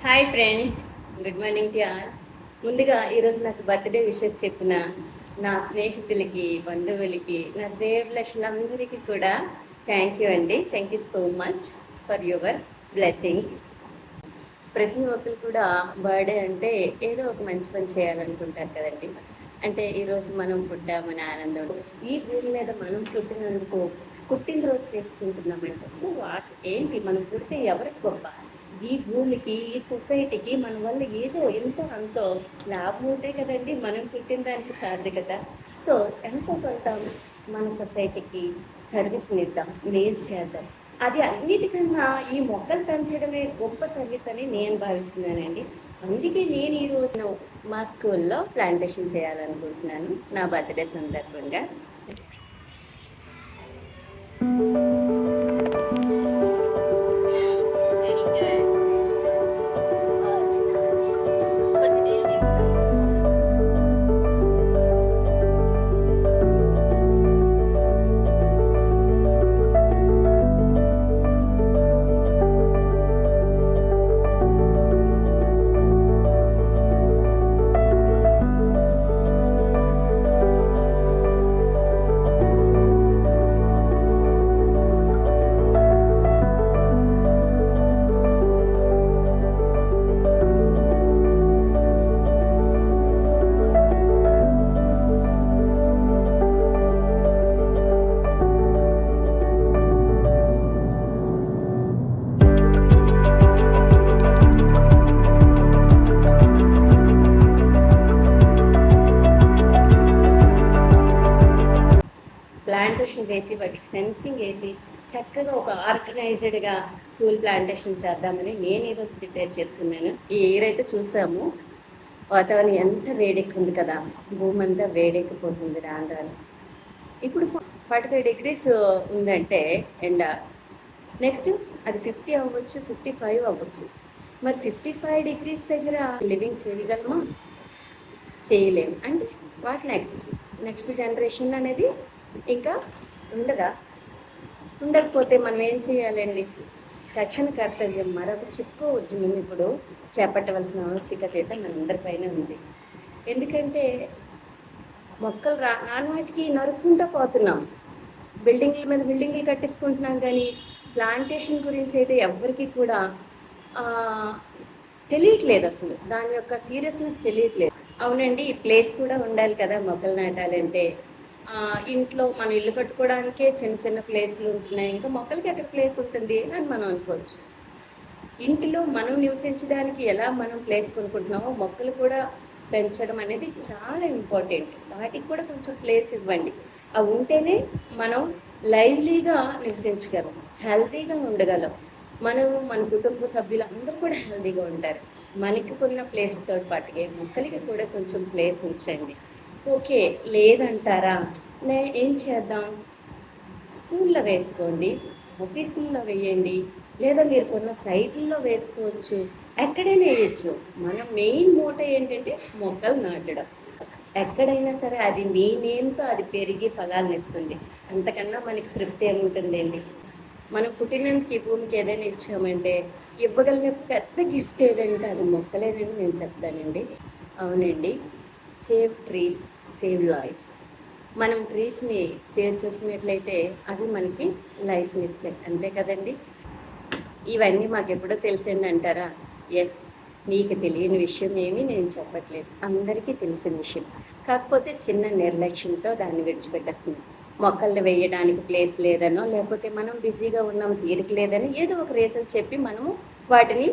Hi friends, good morning to all. ముందుగా ఈరోజు నాకు బర్త్డే విషెస్ చెప్పిన నా స్నేహితులకి, బంధువులకి, నా శ్రేయభిలాషులందరికీ కూడా థ్యాంక్ యూ అండి. Thank you so much for your blessings. ప్రతి ఒక్కరు కూడా బర్త్డే అంటే ఏదో ఒక మంచి పని చేయాలనుకుంటారు కదండి. అంటే ఈరోజు మనం పుట్టామని ఆనందం, ఈ భూమి మీద మనం పుట్టినందుకు పుట్టినరోజు చేసుకుంటున్నామంటే సో ఏంటి మనం పుడితే ఎవరికి గొప్ప? ఈ భూమికి, ఈ సొసైటీకి మన వల్ల ఏదో ఎంతో అంతో లాభం ఉంటే కదండి మనం పుట్టిన దానికి సార్థకత. సో ఎంతో కొంత మన సొసైటీకి సర్వీస్ని ఇద్దాం, మేలు చేద్దాం. అది అన్నిటికన్నా ఈ మొక్కలు పెంచడమే గొప్ప సర్వీస్ అని నేను భావిస్తున్నానండి. అందుకే నేను ఈ రోజున మా స్కూల్లో ప్లాంటేషన్ చేయాలనుకుంటున్నాను నా బర్త్డే సందర్భంగా. ప్లాంటేషన్ వేసి వాటికి ఫెన్సింగ్ వేసి చక్కగా ఒక ఆర్గనైజ్డ్గా స్కూల్ ప్లాంటేషన్ చేద్దామని నేను ఈరోజు డిసైడ్ చేసుకున్నాను. ఈ ఇయర్ అయితే చూసాము, వాతావరణం ఎంత వేడెక్కింది కదా, భూమి అంతా వేడెక్కిపోతుంది రాను రాను. ఇప్పుడు 45 degrees ఉందంటే ఎండ, నెక్స్ట్ అది 50 అవ్వచ్చు, 55 అవ్వచ్చు. మరి 55 degrees దగ్గర లివింగ్ చేయగలమా? చేయలేము. అంటే వాట్ నెక్స్ట్ జనరేషన్ అనేది ఇంకా ఉండకపోతే మనం ఏం చేయాలండి? తక్షణ కర్తవ్యం మరొక చిక్కు ఉద్యమం ఇప్పుడు చేపట్టవలసిన ఆవశ్యకత అయితే మనందరిపైన ఉంది. ఎందుకంటే మొక్కలు నానాటికి నరుక్కుంటూ పోతున్నాం, బిల్డింగ్ల మీద బిల్డింగ్లు కట్టించుకుంటున్నాం, కానీ ప్లాంటేషన్ గురించి అయితే ఎవరికి కూడా తెలియట్లేదు. అసలు దాని యొక్క సీరియస్నెస్ తెలియట్లేదు. అవునండి, ప్లేస్ కూడా ఉండాలి కదా మొక్కలు నాటాలంటే. ఇంట్లో మనం ఇల్లు కట్టుకోవడానికే చిన్న చిన్న ప్లేస్లు ఉంటున్నాయి, ఇంకా మొక్కలకి ఎక్కడ ప్లేస్ ఉంటుంది అని మనం అనుకోవచ్చు. ఇంటిలో మనం నివసించడానికి ఎలా మనం ప్లేస్ కొనుక్కుంటున్నామో మొక్కలు కూడా పెంచడం అనేది చాలా ఇంపార్టెంట్. వాటికి కూడా కొంచెం ప్లేస్ ఇవ్వండి. అవి ఉంటేనే మనం లైవ్లీగా నివసించగలం, హెల్తీగా ఉండగలం. మన కుటుంబ సభ్యులు అందరూ కూడా హెల్తీగా ఉంటారు. మనకి కొన్న ప్లేస్తో పాటుగా మొక్కలకి కూడా కొంచెం ప్లేస్ ఉంచండి. ఓకే లేదంటారా, ఏం చేద్దాం? స్కూల్లో వేసుకోండి, ఆఫీసుల్లో వేయండి, లేదా మీరు కొన్న సైట్లలో వేసుకోవచ్చు, ఎక్కడైనా వేయచ్చు. మన మెయిన్ మోటో ఏంటంటే మొక్కలు నాటడం. ఎక్కడైనా సరే అది మీ నేమ్తో అది పెరిగి ఫలాలను ఇస్తుంది. అంతకన్నా మనకి తృప్తి ఏముంటుందండి? మనం పుట్టినందుకు ఈ భూమికి ఏదైనా ఇచ్చామంటే ఇవ్వగలిగిన పెద్ద గిఫ్ట్ ఏదంటే అది మొక్కలేనని నేను చెప్తానండి. అవునండి, సేవ్ ట్రీస్ సేవ్ లైఫ్స్. మనం ట్రీస్ని సేవ్ చేసినట్లయితే అవి మనకి లైఫ్ని ఇస్తాయి, అంతే కదండి. ఇవన్నీ మాకు ఎప్పుడో తెలిసింది అంటారా? ఎస్, మీకు తెలియని విషయం ఏమీ నేను చెప్పట్లేదు, అందరికీ తెలిసిన విషయం. కాకపోతే చిన్న నిర్లక్ష్యంతో దాన్ని విడిచిపెట్టేస్తుంది. మొక్కల్ని వేయడానికి ప్లేస్ లేదనో, లేకపోతే మనం బిజీగా ఉన్నాం తీరిక లేదని ఏదో ఒక రీజన్ చెప్పి మనము వాటిని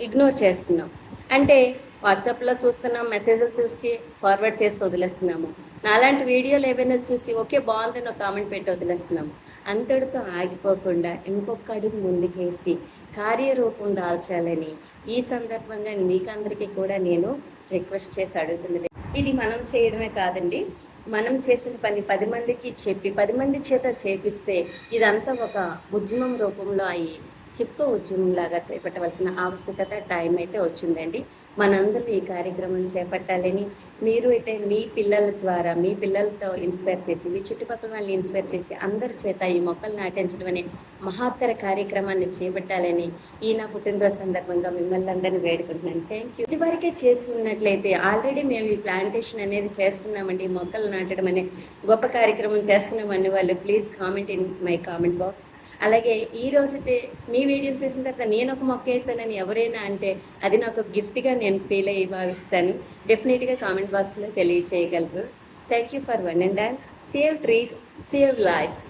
ఇగ్నోర్ చేస్తున్నాం. అంటే వాట్సాప్లో చూస్తున్నాం, మెసేజ్లు చూసి ఫార్వర్డ్ చేసి వదిలేస్తున్నాము. నాలాంటి వీడియోలు ఏవైనా చూసి ఓకే బాగుందని ఒక కామెంట్ పెట్టి వదిలేస్తున్నాము. అంతటితో ఆగిపోకుండా ఇంకొక అడుగు ముందుకేసి కార్యరూపం దాల్చాలని ఈ సందర్భంగా మీకందరికీ కూడా నేను రిక్వెస్ట్ చేసి అడుగుతున్నది. ఇది మనం చేయడమే కాదండి, మనం చేసిన పని 10 మందికి చెప్పి 10 మంది చేత చేపిస్తే ఇదంతా ఒక ఉద్యమం రూపంలో అయ్యి చిప్కో ఉద్యమంలాగా చేపట్టవలసిన ఆవశ్యకత టైం అయితే వచ్చిందండి. మనందరం ఈ కార్యక్రమం చేపట్టాలని, మీరు అయితే మీ పిల్లల ద్వారా, మీ పిల్లలతో ఇన్స్పైర్ చేసి, మీ చుట్టుపక్కల వాళ్ళని ఇన్స్పైర్ చేసి, అందరి చేత ఈ మొక్కలు నాటించడం అనే మహత్తర కార్యక్రమాన్ని చేపట్టాలని, ఈ నా పుట్టినరోజు సందర్భంగా మిమ్మల్ని అందరినీ వేడుకుంటున్నాను. Thank you. ఇదివరకే చేసి ఉన్నట్లయితే ఆల్రెడీ మేము ఈ ప్లాంటేషన్ అనేది చేస్తున్నామండి, మొక్కలు నాటడం అనే గొప్ప కార్యక్రమం చేస్తున్నామని వాళ్ళు please comment in my comment box. అలాగే ఈ రోజైతే మీ వీడియోలు చేసిన తర్వాత నేను ఒక మొక్క వేసానని ఎవరైనా అంటే అది నాకు గిఫ్ట్గా నేను ఫీల్ అయ్యి భావిస్తాను. డెఫినెట్గా కామెంట్ బాక్స్లో తెలియచేయగలరు. Thank you for one and all. Save trees, save lifes.